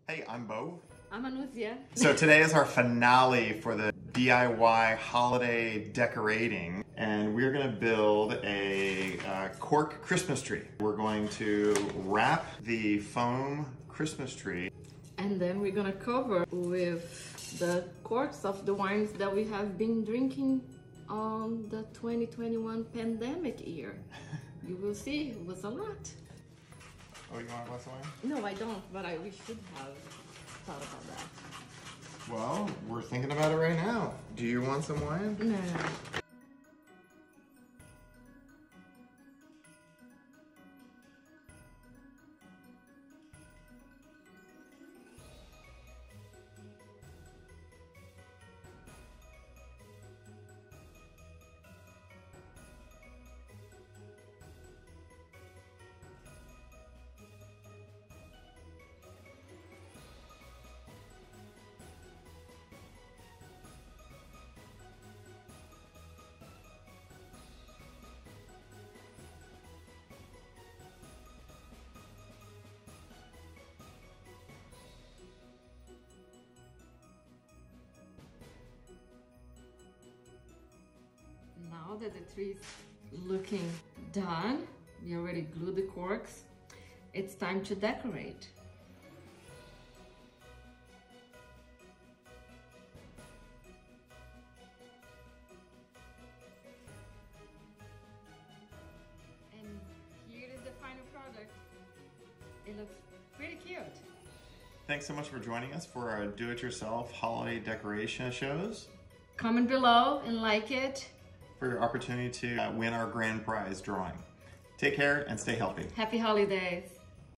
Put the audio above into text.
Hey, I'm Bo. I'm Anusia. So today is our finale for the DIY holiday decorating, and we're going to build a cork Christmas tree. We're going to wrap the foam Christmas tree. And then we're gonna cover with the corks of the wines that we have been drinking on the 2021 pandemic year. You will see, it was a lot. Oh, you want a glass of wine? No, I don't, but we should have thought about that. Well, we're thinking about it right now. Do you want some wine? No. Now that the tree is looking done, we already glued the corks, it's time to decorate. And here is the final product. It looks pretty cute. Thanks so much for joining us for our do-it-yourself holiday decoration shows. Comment below and like it. For your opportunity to win our grand prize drawing. Take care and stay healthy. Happy holidays.